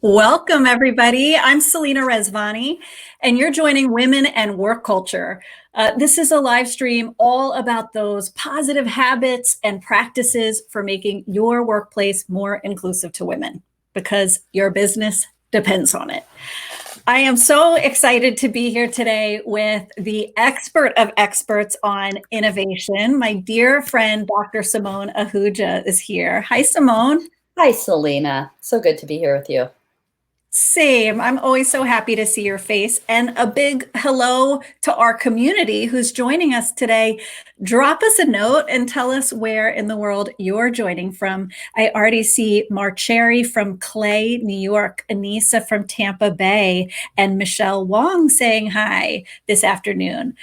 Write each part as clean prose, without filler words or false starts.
Welcome, everybody. I'm Selena Rezvani, and you're joining Women and Work Culture. This is a live stream all about those positive habits and practices for making your workplace more inclusive to women, because your business depends on it. I am so excited to be here today with the expert of experts on innovation. My dear friend, Dr. Simone Ahuja is here. Hi, Simone. Hi, Selena. So good to be here with you. Same. I'm always so happy to see your face. And a big hello to our community who's joining us today. Drop us a note and tell us where in the world you're joining from. I already see Marcheri from Clay, New York, Anissa from Tampa Bay, and Michelle Wong saying hi this afternoon.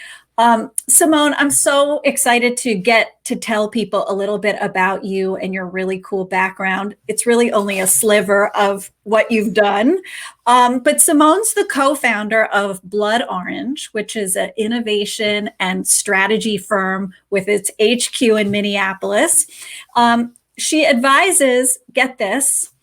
Simone, I'm so excited to get to tell people a little bit about you and your really cool background. It's really only a sliver of what you've done. But Simone's the co-founder of Blood Orange, which is an innovation and strategy firm with its HQ in Minneapolis. She advises, get this,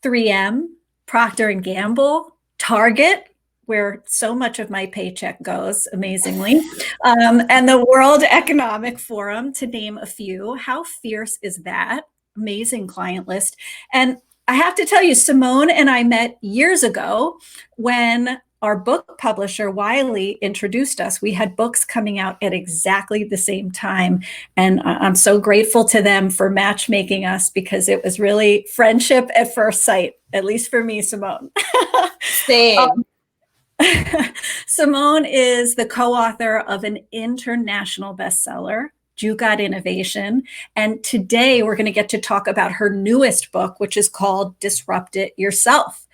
3M, Procter & Gamble, Target, where so much of my paycheck goes, amazingly, and the World Economic Forum, to name a few. How fierce is that? Amazing client list. And I have to tell you, Simone and I met years ago when our book publisher, Wiley, introduced us. We had books coming out at exactly the same time. And I'm so grateful to them for matchmaking us, because it was really friendship at first sight, at least for me, Simone. Same. Simone is the co-author of an international bestseller, You Got Innovation. And today we're going to get to talk about her newest book, which is called Disrupt It Yourself.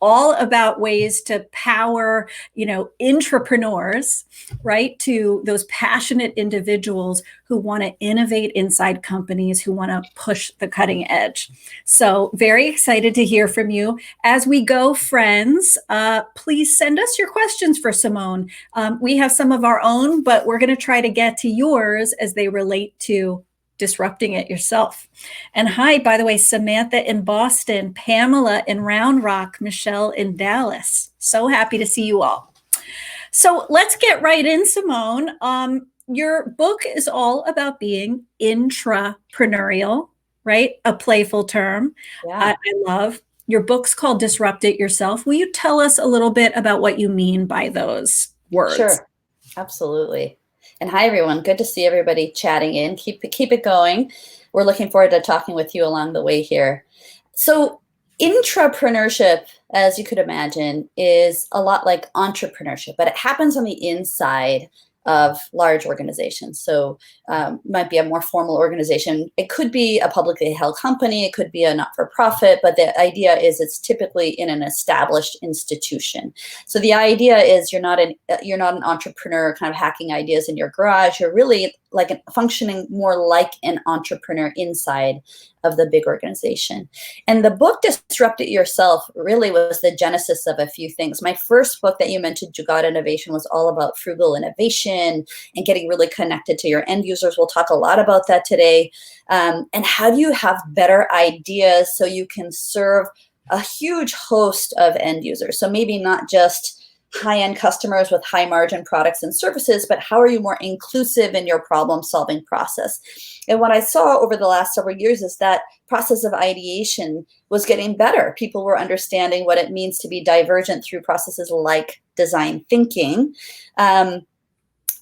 All about ways to power, intrapreneurs, right? To those passionate individuals who want to innovate inside companies, who want to push the cutting edge. So very excited to hear from you. As we go, friends, please send us your questions for Simone. We have some of our own, but we're going to try to get to yours as they relate to disrupting it yourself. And hi, by the way, Samantha in Boston, Pamela in Round Rock, Michelle in Dallas. So happy to see you all. So let's get right in, Simone. Your book is all about being intrapreneurial, right? A playful term. Yeah. I love. Your book's called Disrupt It Yourself. Will you tell us a little bit about what you mean by those words? Sure. Absolutely. And hi, everyone. Good to see everybody chatting in. Keep it going. We're looking forward to talking with you along the way here. So intrapreneurship, as you could imagine, is a lot like entrepreneurship, but it happens on the inside of large organizations. So might be a more formal organization. It could be a publicly held company. It could be a not-for-profit, but the idea is it's typically in an established institution. So the idea is you're not an entrepreneur kind of hacking ideas in your garage. You're really functioning more like an entrepreneur inside of the big organization. And the book Disrupt It Yourself really was the genesis of a few things. My first book that you mentioned, You Got Innovation, was all about frugal innovation and getting really connected to your end users. We'll talk a lot about that today. And how do you have better ideas so you can serve a huge host of end users? So maybe not just high-end customers with high margin products and services, but how are you more inclusive in your problem-solving process? And what I saw over the last several years is that process of ideation was getting better. People were understanding what it means to be divergent through processes like design thinking.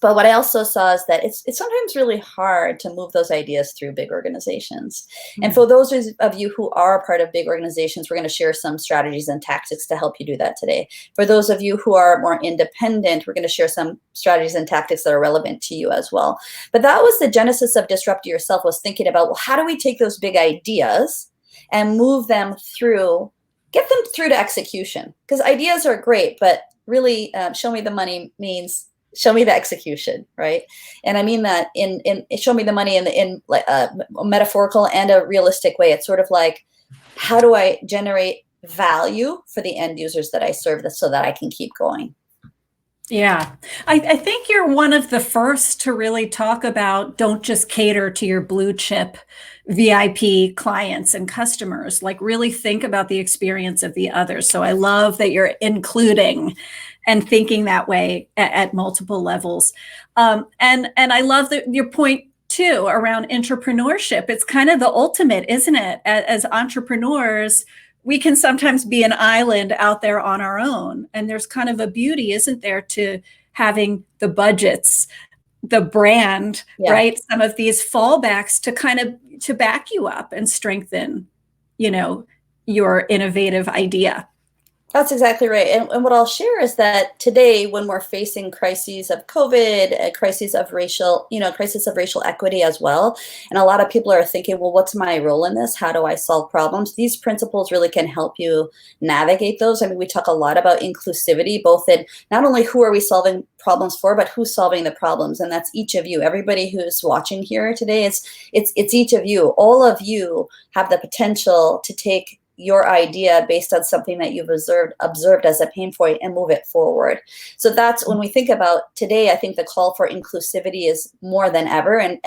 But what I also saw is that it's sometimes really hard to move those ideas through big organizations. Mm-hmm. And for those of you who are a part of big organizations, we're going to share some strategies and tactics to help you do that today. For those of you who are more independent, we're going to share some strategies and tactics that are relevant to you as well. But that was the genesis of Disrupt Yourself, was thinking about, well, how do we take those big ideas and move them through, get them through to execution? Because ideas are great, but really show me the money means Show me the execution, right? And I mean that in show me the money in like a metaphorical and a realistic way. It's sort of like, how do I generate value for the end users that I serve so that I can keep going? Yeah. I think you're one of the first to really talk about don't just cater to your blue chip VIP clients and customers, like really think about the experience of the others. So I love that you're including and thinking that way at multiple levels. And I love your point too around entrepreneurship. It's kind of the ultimate, isn't it? As entrepreneurs, we can sometimes be an island out there on our own. And there's kind of a beauty, isn't there, to having the budgets, the brand, Yeah. right? Some of these fallbacks to kind of to back you up and strengthen, you know, your innovative idea. That's exactly right. And what I'll share is that today, when we're facing crises of COVID, a crises of racial, crisis of racial equity as well, and a lot of people are thinking, well, what's my role in this? How do I solve problems? These principles really can help you navigate those. I mean, we talk a lot about inclusivity, both in not only who are we solving problems for, but who's solving the problems. And that's each of you. Everybody who's watching here today, it's each of you. All of you have the potential to take your idea based on something that you've observed as a pain point and move it forward. So that's when we think about today, I think the call for inclusivity is more than ever. And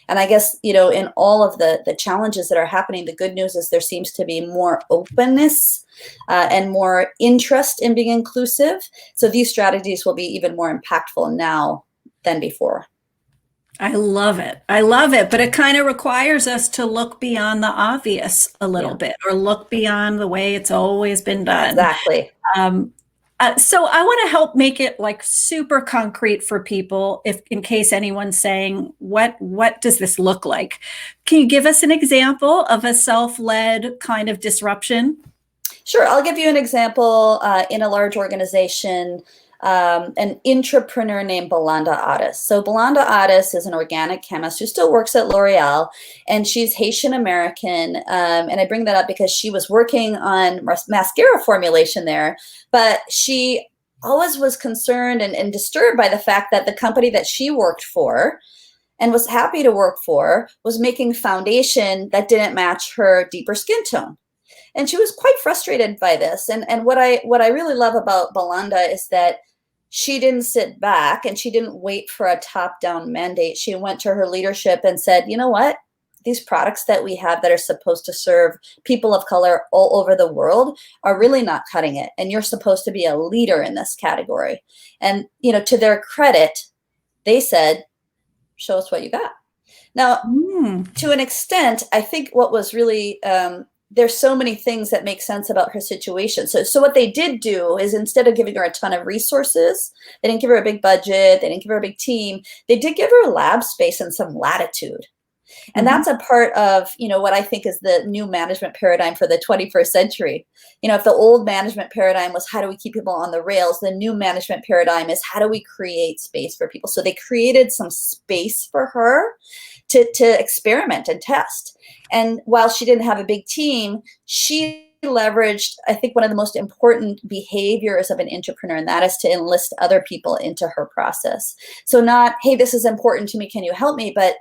I guess, in all of the challenges that are happening, the good news is there seems to be more openness and more interest in being inclusive. So these strategies will be even more impactful now than before. I love it. I love it. But it kind of requires us to look beyond the obvious a little bit, or look beyond the way it's always been done. Exactly. So I want to help make it like super concrete for people, if in case anyone's saying, what does this look like? Can you give us an example of a self-led kind of disruption? Sure. I'll give you an example in a large organization. An intrapreneur named Belanda Addis. So Belanda Addis is an organic chemist who still works at L'Oreal, and she's Haitian American. And I bring that up because she was working on mascara formulation there, but she always was concerned and disturbed by the fact that the company that she worked for and was happy to work for was making foundation that didn't match her deeper skin tone. And she was quite frustrated by this. And what I really love about Belanda is that she didn't sit back and she didn't wait for a top-down mandate. She went to her leadership and said, you know what? These products that we have that are supposed to serve people of color all over the world are really not cutting it. And you're supposed to be a leader in this category. And, to their credit, they said, show us what you got. Now, to an extent, I think what was really there's so many things that make sense about her situation. So what they did do is, instead of giving her a ton of resources, they didn't give her a big budget, they didn't give her a big team, they did give her lab space and some latitude. And that's a part of, what I think is the new management paradigm for the 21st century. If the old management paradigm was how do we keep people on the rails, the new management paradigm is how do we create space for people. So they created some space for her to experiment and test. And while she didn't have a big team, she leveraged, I think, one of the most important behaviors of an entrepreneur, and that is to enlist other people into her process. So not, hey, this is important to me, can you help me? But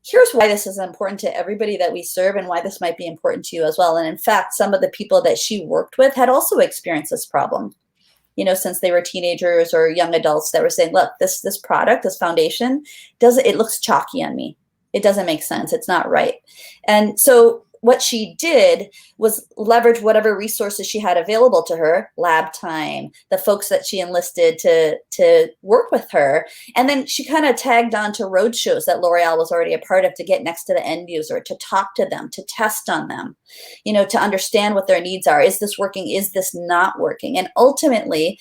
here's why this is important to everybody that we serve and why this might be important to you as well. And in fact, some of the people that she worked with had also experienced this problem, since they were teenagers or young adults that were saying, look, this product, this foundation, it looks chalky on me. It doesn't make sense. It's not right. And so what she did was leverage whatever resources she had available to her, lab time, the folks that she enlisted to work with her. And then she kind of tagged on to road shows that L'Oreal was already a part of to get next to the end user, to talk to them, to test on them, to understand what their needs are. Is this working? Is this not working? And ultimately,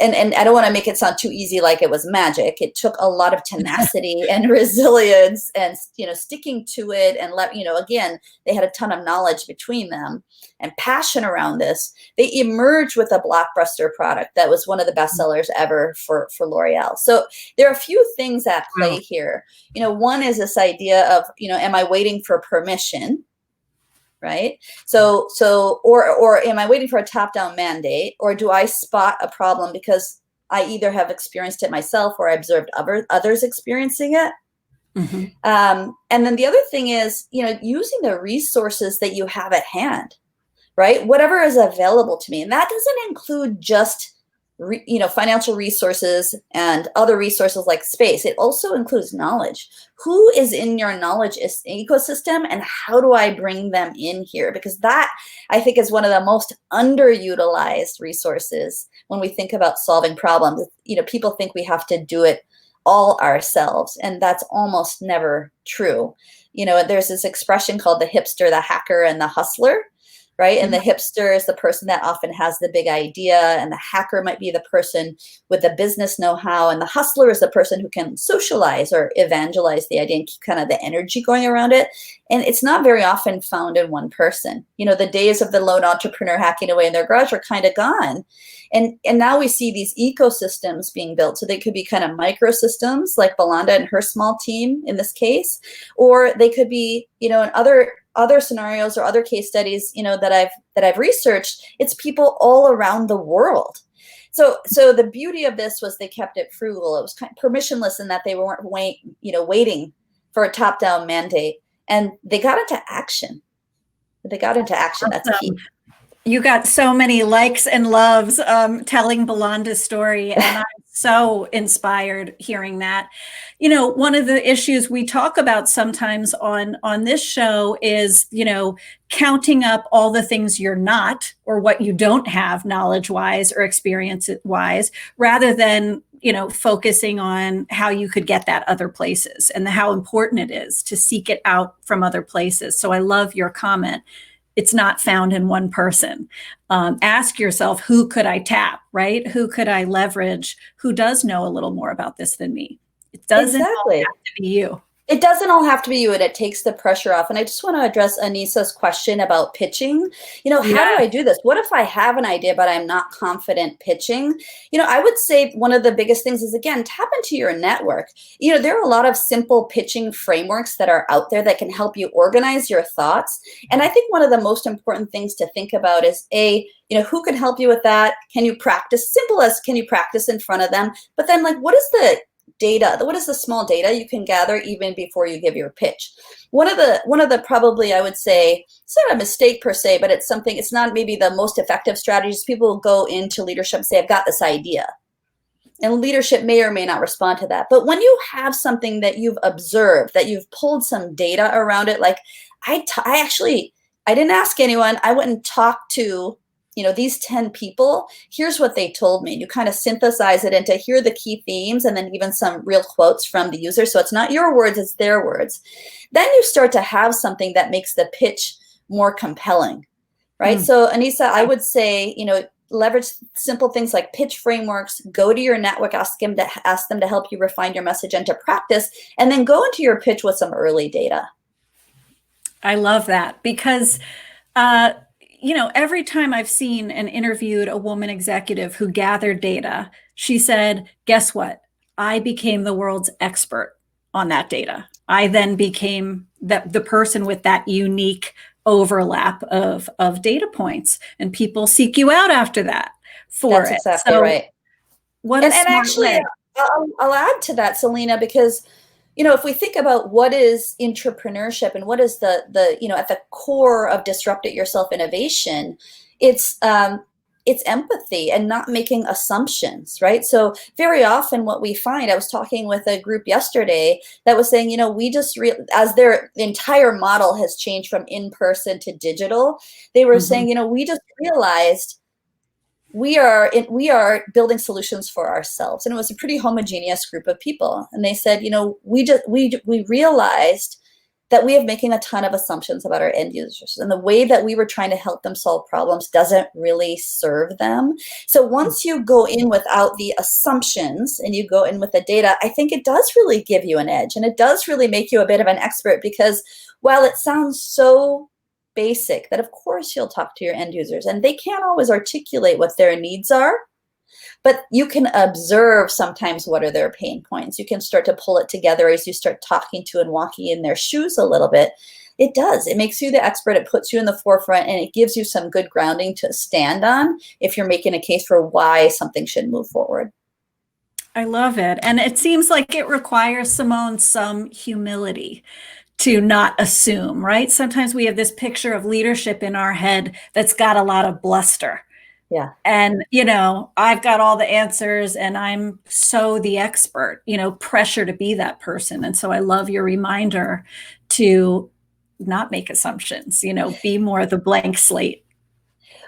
and I don't want to make it sound too easy like it was magic. It took a lot of tenacity and resilience and, sticking to it. And again, they had a ton of knowledge between them and passion around this. They emerged with a blockbuster product that was one of the best sellers ever for L'Oreal. So there are a few things at play here. One is this idea of, am I waiting for permission? Right? Or am I waiting for a top-down mandate, or do I spot a problem because I either have experienced it myself or I observed others experiencing it. Mhm. And then the other thing is, using the resources that you have at hand, right? Whatever is available to me. And that doesn't include just financial resources and other resources like space. It also includes knowledge. Who is in your knowledge ecosystem, and how do I bring them in here? Because that, I think, is one of the most underutilized resources when we think about solving problems. People think we have to do it all ourselves, and that's almost never true. There's this expression called the hipster, the hacker, and the hustler. Right. And the hipster is the person that often has the big idea, and the hacker might be the person with the business know-how, and the hustler is the person who can socialize or evangelize the idea and keep kind of the energy going around it. And it's not very often found in one person. The days of the lone entrepreneur hacking away in their garage are kind of gone. And now we see these ecosystems being built. So they could be kind of microsystems like Belanda and her small team in this case, or they could be, in other scenarios or other case studies, that I've researched, it's people all around the world. So the beauty of this was they kept it frugal. It was kind of permissionless in that they weren't waiting for a top-down mandate, and they got into action. That's key. You got so many likes and loves telling Belanda's story, and I'm so inspired hearing that. One of the issues we talk about sometimes on this show is, counting up all the things you're not, or what you don't have knowledge-wise or experience-wise, rather than, focusing on how you could get that other places and how important it is to seek it out from other places. So I love your comment. It's not found in one person. Ask yourself, who could I tap, right? Who could I leverage? Who does know a little more about this than me? It doesn't all have to be you. It doesn't all have to be you, and it takes the pressure off. And I just want to address Anissa's question about pitching. How do I do this? What if I have an idea, but I'm not confident pitching? I would say one of the biggest things is, again, tap into your network. There are a lot of simple pitching frameworks that are out there that can help you organize your thoughts. And I think one of the most important things to think about is, who can help you with that? Can you practice? Simple as, can you practice in front of them? But then, what is the data? What is the small data you can gather even before you give your pitch? One of the probably, I would say, it's not a mistake per se, but it's not maybe the most effective strategies. People go into leadership and say, I've got this idea. And leadership may or may not respond to that. But when you have something that you've observed, that you've pulled some data around it, like I didn't ask anyone. I went and talked to these 10 people, here's what they told me. You kind of synthesize it into, here are the key themes, and then even some real quotes from the user. So it's not your words, it's their words. Then you start to have something that makes the pitch more compelling, right? So Anissa, I would say, leverage simple things like pitch frameworks, go to your network, ask them to help you refine your message and to practice, and then go into your pitch with some early data. I love that, because every time I've seen and interviewed a woman executive who gathered data, she said, guess what? I became the world's expert on that data. I then became the person with that unique overlap of data points, and people seek you out after that for it. That's exactly right. What a smart actually, way. I'll add to that, Selena, because if we think about what is intrapreneurship and what is the at the core of disrupt it yourself innovation, it's empathy and not making assumptions, right? So very often what we find, I was talking with a group yesterday that was saying, we just, as their entire model has changed from in-person to digital, they were saying, we just realized we are building solutions for ourselves. And it was a pretty homogeneous group of people. And they said, we realized that we are making a ton of assumptions about our end users, and the way that we were trying to help them solve problems doesn't really serve them. So once you go in without the assumptions and you go in with the data, I think it does really give you an edge, and it does really make you a bit of an expert, because while it sounds so basic that of course you'll talk to your end users and they can't always articulate what their needs are, but you can observe sometimes what are their pain points. You can start to pull it together as you start talking to and walking in their shoes a little bit. It does. It makes you the expert. It puts you in the forefront, and it gives you some good grounding to stand on if you're making a case for why something should move forward. I love it. And it seems like it requires, Simone, some humility to not assume, right? Sometimes we have this picture of leadership in our head that's got a lot of bluster. Yeah. And, I've got all the answers and I'm so the expert, pressure to be that person. And so I love your reminder to not make assumptions, be more the blank slate.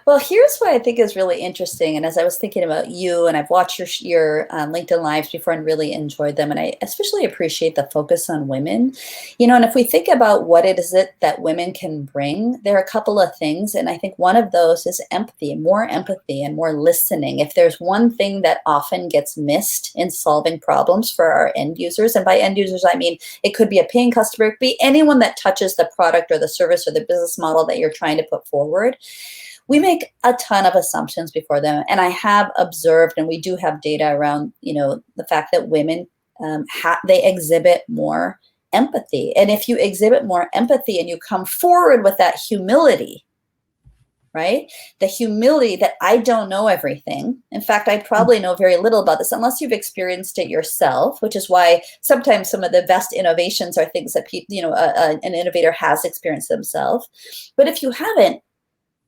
Well, here's what I think is really interesting. And as I was thinking about you, and I've watched your LinkedIn lives before and really enjoyed them, and I especially appreciate the focus on women. And if we think about what it is that women can bring, there are a couple of things, and I think one of those is empathy and more listening. If there's one thing that often gets missed in solving problems for our end users, and by end users I mean it could be a paying customer, it could be anyone that touches the product or the service or the business model that you're trying to put forward. We make a ton of assumptions before them. And I have observed, and we do have data around, the fact that women, they exhibit more empathy. And if you exhibit more empathy and you come forward with that humility, right? The humility that I don't know everything. In fact, I probably know very little about this unless you've experienced it yourself, which is why sometimes some of the best innovations are things that people, an innovator has experienced themselves. But if you haven't,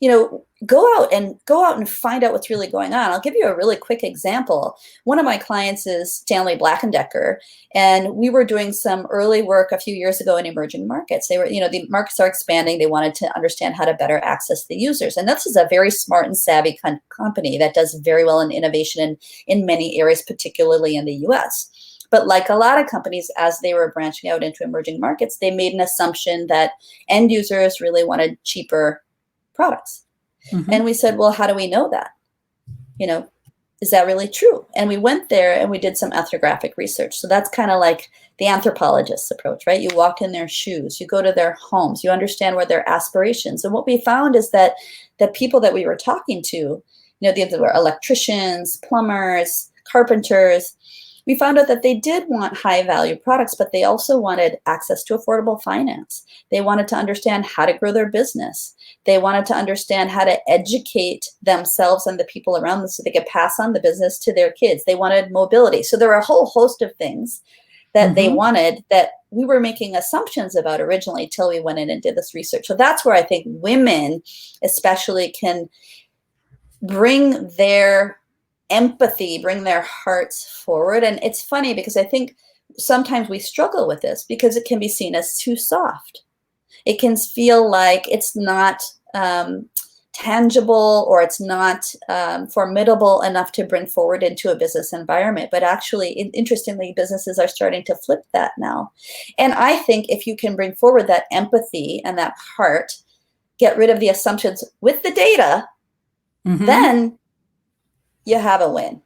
go out and find out what's really going on. I'll give you a really quick example. One of my clients is Stanley Black & Decker, and we were doing some early work a few years ago in emerging markets. They were, the markets are expanding. They wanted to understand how to better access the users. And this is a very smart and savvy company that does very well in innovation in many areas, particularly in the US. But like a lot of companies, as they were branching out into emerging markets, they made an assumption that end users really wanted cheaper products. Mm-hmm. And we said, well, how do we know that? Is that really true? And we went there and we did some ethnographic research. So that's kind of like the anthropologist's approach, right? You walk in their shoes, you go to their homes, you understand what their aspirations. And what we found is that the people that we were talking to, these were electricians, plumbers, carpenters, we found out that they did want high value products, but they also wanted access to affordable finance. They wanted to understand how to grow their business. They wanted to understand how to educate themselves and the people around them so they could pass on the business to their kids. They wanted mobility. So there were a whole host of things that they wanted that we were making assumptions about originally till we went in and did this research. So that's where I think women especially can bring their empathy, bring their hearts forward. And it's funny because I think sometimes we struggle with this because it can be seen as too soft. It can feel like it's not tangible or it's not formidable enough to bring forward into a business environment. But actually, interestingly, businesses are starting to flip that now. And I think if you can bring forward that empathy and that heart, get rid of the assumptions with the data, then you have a win.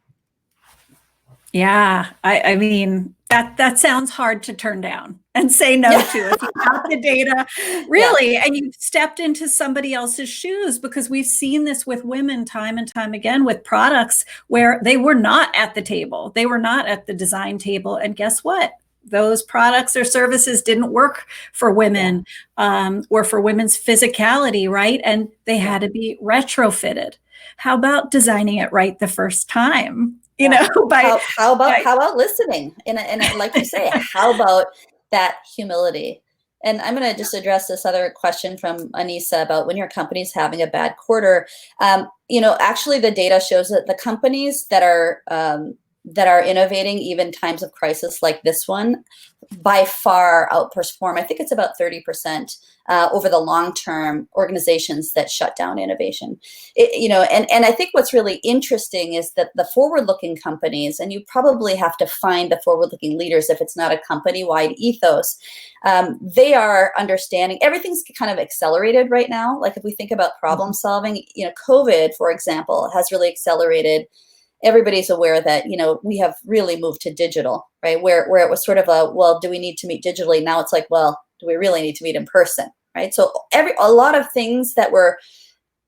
Yeah, I mean, that sounds hard to turn down and say no to. If you got the data, really, and you've stepped into somebody else's shoes, because we've seen this with women time and time again with products where they were not at the table. They were not at the design table. And guess what? Those products or services didn't work for women or for women's physicality, right? And they had to be retrofitted. How about designing it right the first time? How about listening? And like you say, how about that humility? And I'm going to just address this other question from Anissa about when your company's having a bad quarter. Actually, the data shows that the companies that are innovating even times of crisis like this one by far outperform. I think it's about 30% over the long term organizations that shut down innovation. And I think what's really interesting is that the forward-looking companies, and you probably have to find the forward-looking leaders if it's not a company-wide ethos, they are understanding everything's kind of accelerated right now. Like if we think about problem solving, COVID, for example, has really accelerated. Everybody's aware that, we have really moved to digital, right? Where it was sort of well, do we need to meet digitally? Now it's like, well, do we really need to meet in person, right? So a lot of things that were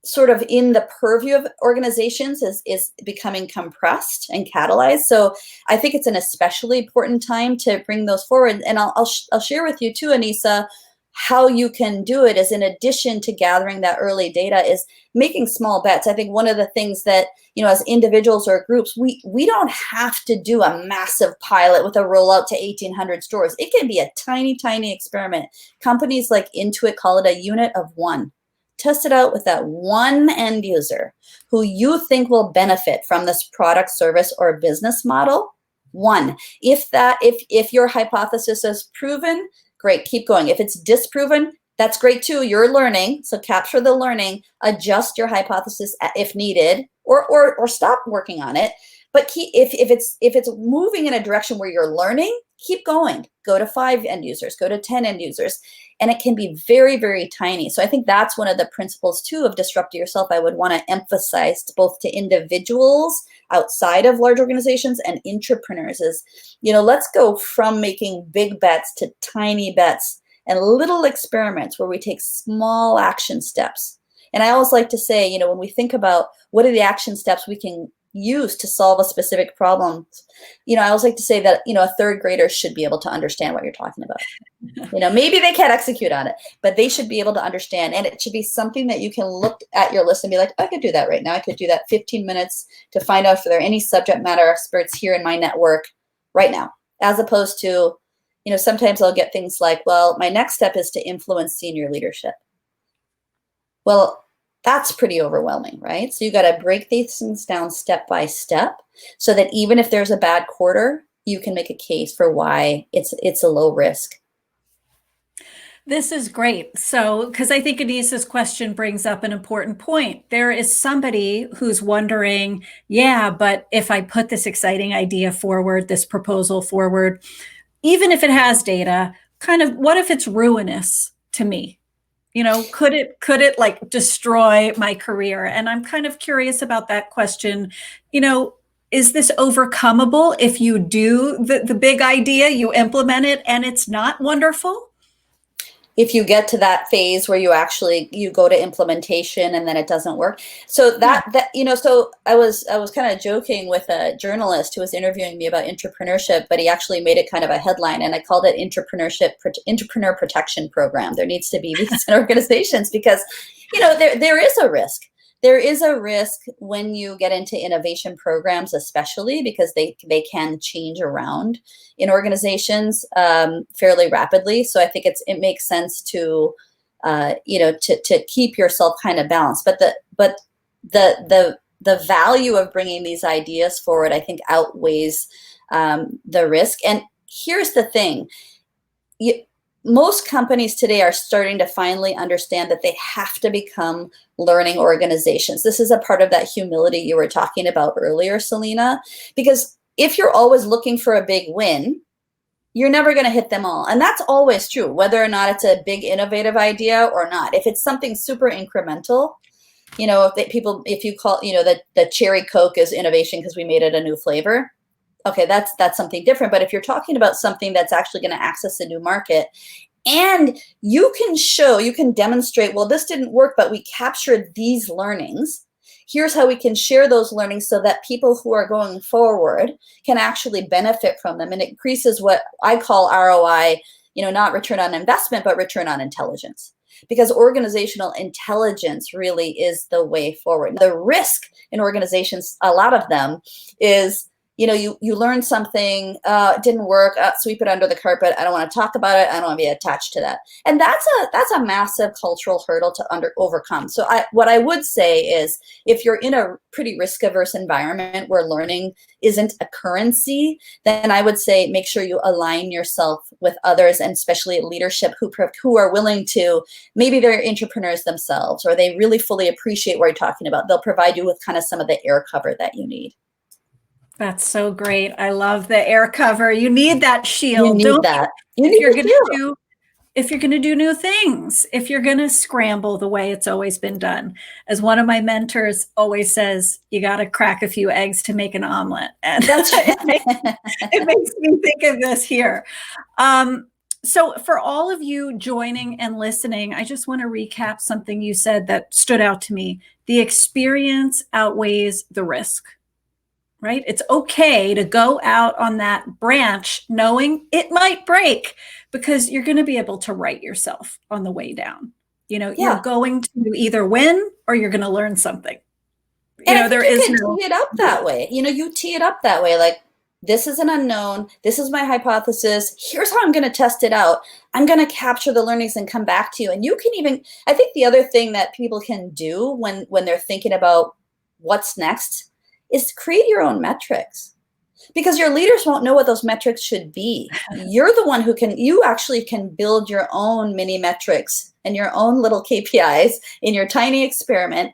sort of in the purview of organizations is becoming compressed and catalyzed. So I think it's an especially important time to bring those forward. And I'll share with you too, Anissa, how you can do it is, in addition to gathering that early data, is making small bets. I think one of the things that, as individuals or groups, we don't have to do a massive pilot with a rollout to 1,800 stores. It can be a tiny, tiny experiment. Companies like Intuit call it a unit of one. Test it out with that one end user who you think will benefit from this product, service, or business model. One. If your hypothesis is proven, great, keep going. If it's disproven, that's great too. You're learning, so capture the learning, adjust your hypothesis if needed, or stop working on it. But if it's moving in a direction where you're learning, keep going. Go to 5 end users, go to 10 end users, and it can be very, very tiny. So I think that's one of the principles too of Disrupt Yourself I would want to emphasize both to individuals outside of large organizations and intrapreneurs is, let's go from making big bets to tiny bets and little experiments where we take small action steps. And I always like to say, when we think about what are the action steps we can use to solve a specific problem, I always like to say that, a third grader should be able to understand what you're talking about. Maybe they can't execute on it, but they should be able to understand. And it should be something that you can look at your list and be like, I could do that right now. I could do that 15 minutes to find out if there are any subject matter experts here in my network right now, as opposed to, sometimes I'll get things like, well, my next step is to influence senior leadership. Well, that's pretty overwhelming, right? So you got to break these things down step by step so that even if there's a bad quarter, you can make a case for why it's a low risk. This is great. So, because I think Anissa's question brings up an important point. There is somebody who's wondering, yeah, but if I put this exciting idea forward, this proposal forward, even if it has data, kind of what if it's ruinous to me? Could it like destroy my career? And I'm kind of curious about that question. Is this overcomable if you do the big idea, you implement it, and it's not wonderful? If you get to that phase where you go to implementation and then it doesn't work. So so I was kind of joking with a journalist who was interviewing me about intrapreneurship, but he actually made it kind of a headline, and I called it Entrepreneur Protection Program. There needs to be these in organizations because, there is a risk. There is a risk when you get into innovation programs, especially because they can change around in organizations fairly rapidly. So I think it makes sense to to keep yourself kind of balanced. But the value of bringing these ideas forward, I think, outweighs the risk. And here's the thing. Most companies today are starting to finally understand that they have to become learning organizations. This is a part of that humility you were talking about earlier, Selena, because if you're always looking for a big win, you're never going to hit them all. And that's always true, whether or not it's a big innovative idea or not. If it's something super incremental, if you call, the cherry Coke is innovation because we made it a new flavor. Okay, that's something different. But if you're talking about something that's actually going to access a new market, and you can demonstrate, well, this didn't work, but we captured these learnings. Here's how we can share those learnings so that people who are going forward can actually benefit from them. And it increases what I call ROI, not return on investment, but return on intelligence. Because organizational intelligence really is the way forward. The risk in organizations, a lot of them, is you learn something, it didn't work, sweep it under the carpet. I don't want to talk about it. I don't want to be attached to that. And that's a massive cultural hurdle to overcome. So what I would say is, if you're in a pretty risk-averse environment where learning isn't a currency, then I would say make sure you align yourself with others, and especially leadership who are willing to, maybe they're entrepreneurs themselves, or they really fully appreciate what you're talking about. They'll provide you with kind of some of the air cover that you need. That's so great. I love the air cover. You need that shield. You need that. If you're going to do new things, if you're going to scramble the way it's always been done. As one of my mentors always says, you got to crack a few eggs to make an omelet. And that's it makes me think of this here. So for all of you joining and listening, I just want to recap something you said that stood out to me. The experience outweighs the risk. right? It's okay to go out on that branch knowing it might break because you're going to be able to right yourself on the way down. You're Yeah. going to either win or you're going to learn something. And I think There you is can no. tee it up that way. You tee it up that way, like, this is an unknown. This is my hypothesis. Here's how I'm going to test it out. I'm going to capture the learnings and come back to you. And you can even, I think the other thing that people can do when they're thinking about what's next is create your own metrics, because your leaders won't know what those metrics should be. You're the one you actually can build your own mini metrics and your own little KPIs in your tiny experiment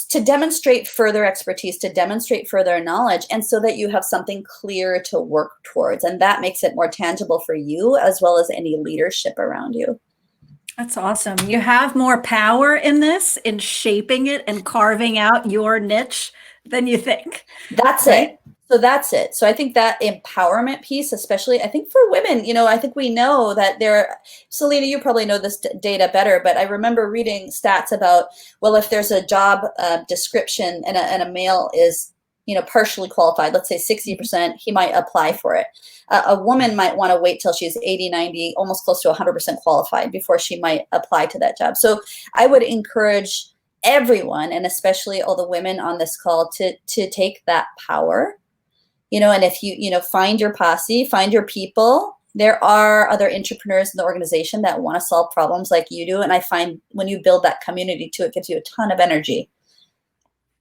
to demonstrate further expertise, to demonstrate further knowledge, and so that you have something clear to work towards. And that makes it more tangible for you as well as any leadership around you. That's awesome. You have more power in this, in shaping it and carving out your niche than you think. That's right? it. So that's it. So I think that empowerment piece, especially, I think for women, I think we know that Selena, you probably know this data better, but I remember reading stats about, well, if there's a job description and a male is, partially qualified, let's say 60%, he might apply for it. A woman might want to wait till she's 80, 90, almost close to 100% qualified before she might apply to that job. So I would encourage everyone, and especially all the women on this call, to take that power. And if you, find your posse, find your people. There are other entrepreneurs in the organization that want to solve problems like you do. And I find when you build that community too, it gives you a ton of energy.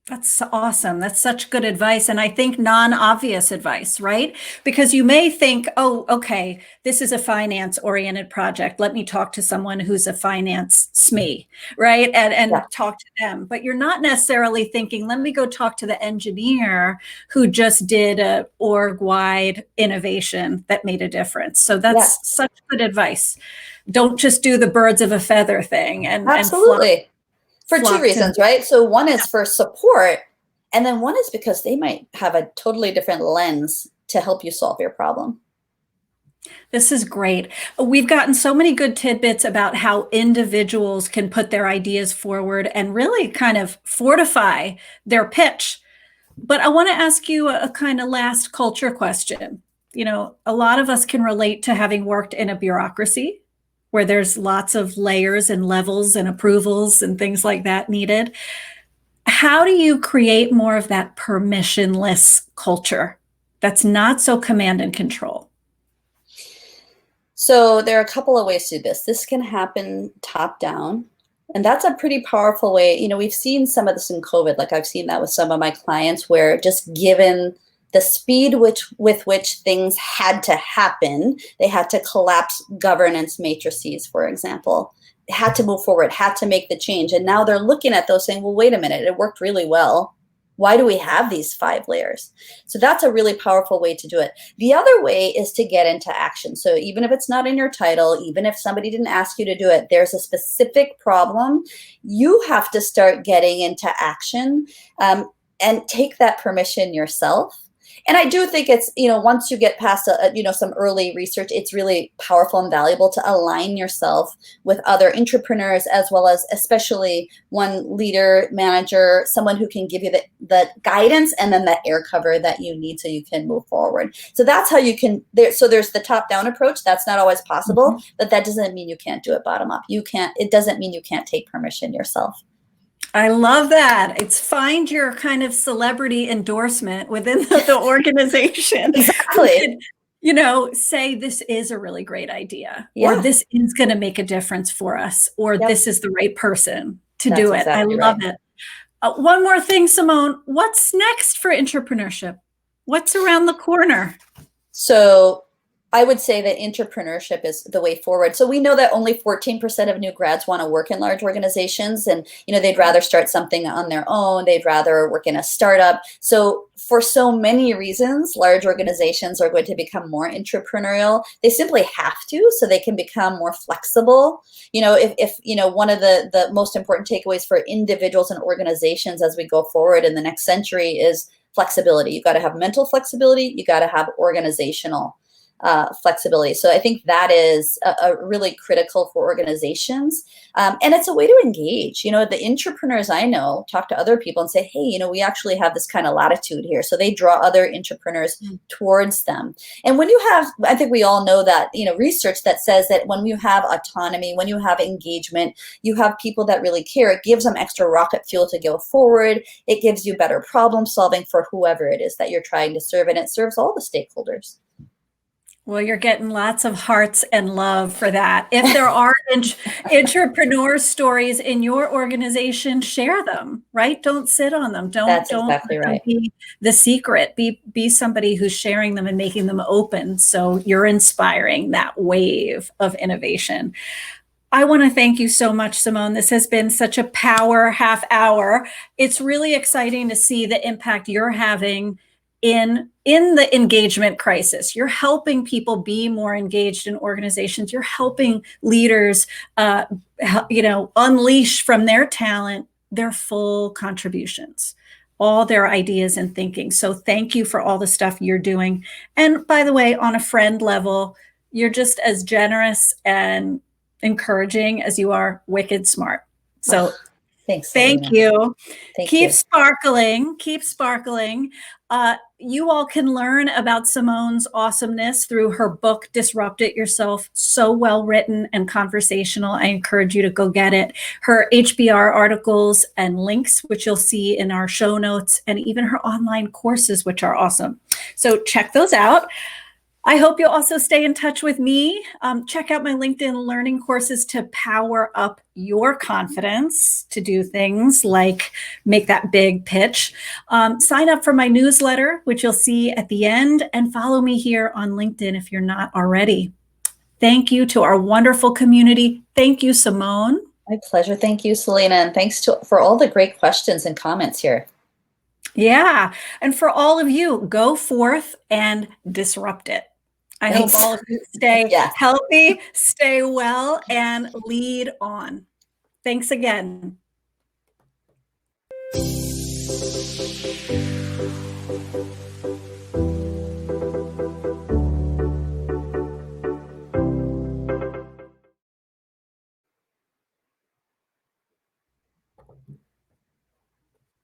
That's awesome. That's such good advice. And I think non-obvious advice, right? Because you may think, oh, okay, this is a finance-oriented project. Let me talk to someone who's a finance SME, right? And Yeah. talk to them. But you're not necessarily thinking, let me go talk to the engineer who just did a org-wide innovation that made a difference. So that's such good advice. Don't just do the birds of a feather thing Absolutely. For two reasons, right? So one is Yeah. for support, and then one is because they might have a totally different lens to help you solve your problem. This is great. We've gotten so many good tidbits about how individuals can put their ideas forward and really kind of fortify their pitch. But I want to ask you a kind of last culture question. A lot of us can relate to having worked in a bureaucracy where there's lots of layers and levels and approvals and things like that needed. How do you create more of that permissionless culture that's not so command and control? So there are a couple of ways to do this. This can happen top down, and that's a pretty powerful way. We've seen some of this in COVID. Like, I've seen that with some of my clients, where just given the speed with which things had to happen, they had to collapse governance matrices, for example, had to move forward, had to make the change. And now they're looking at those saying, well, wait a minute, it worked really well. Why do we have these 5 layers? So that's a really powerful way to do it. The other way is to get into action. So even if it's not in your title, even if somebody didn't ask you to do it, there's a specific problem. You have to start getting into action and take that permission yourself. And I do think it's, once you get past, some early research, it's really powerful and valuable to align yourself with other entrepreneurs, as well as especially one leader, manager, someone who can give you the guidance and then the air cover that you need so you can move forward. So that's how you can, so there's the top-down approach. That's not always possible, but that doesn't mean you can't do it bottom up. It doesn't mean you can't take permission yourself. I love that. It's find your kind of celebrity endorsement within the organization. Exactly. Say this is a really great idea, Yeah. or this is going to make a difference for us, or this is the right person to do it. I love it. One more thing, Simone, what's next for entrepreneurship? What's around the corner? So I would say that entrepreneurship is the way forward. So we know that only 14% of new grads want to work in large organizations, and they'd rather start something on their own. They'd rather work in a startup. So for so many reasons, large organizations are going to become more entrepreneurial. They simply have to, so they can become more flexible. If one of the most important takeaways for individuals and organizations as we go forward in the next century is flexibility. You got to have mental flexibility. You got to have organizational flexibility. So I think that is a really critical for organizations. And it's a way to engage. The entrepreneurs I know talk to other people and say, hey, we actually have this kind of latitude here. So they draw other entrepreneurs towards them. And when you have, I think we all know that, research that says that when you have autonomy, when you have engagement, you have people that really care, it gives them extra rocket fuel to go forward. It gives you better problem solving for whoever it is that you're trying to serve, and it serves all the stakeholders. Well, you're getting lots of hearts and love for that. If there are entrepreneur stories in your organization, share them, right? Don't sit on them. Don't That's exactly let them right. be the secret. Be somebody who's sharing them and making them open. So you're inspiring that wave of innovation. I want to thank you so much, Simone. This has been such a power half hour. It's really exciting to see the impact you're having in the engagement crisis. You're helping people be more engaged in organizations. You're helping leaders, unleash from their talent their full contributions, all their ideas and thinking. So thank you for all the stuff you're doing. And by the way, on a friend level, you're just as generous and encouraging as you are wicked smart. So thanks, thank Selena. you. Thank Keep you. sparkling. Keep sparkling. You all can learn about Simone's awesomeness through her book, Disrupt It Yourself. So well written and conversational. I encourage you to go get it. Her HBR articles and links, which you'll see in our show notes, and even her online courses, which are awesome. So check those out. I hope you'll also stay in touch with me. Check out my LinkedIn learning courses to power up your confidence to do things like make that big pitch. Sign up for my newsletter, which you'll see at the end, and follow me here on LinkedIn if you're not already. Thank you to our wonderful community. Thank you, Simone. My pleasure. Thank you, Selena. And thanks for all the great questions and comments here. Yeah. And for all of you, go forth and disrupt it. I Thanks. hope all of you stay Yeah. healthy, stay well, and lead on. Thanks again.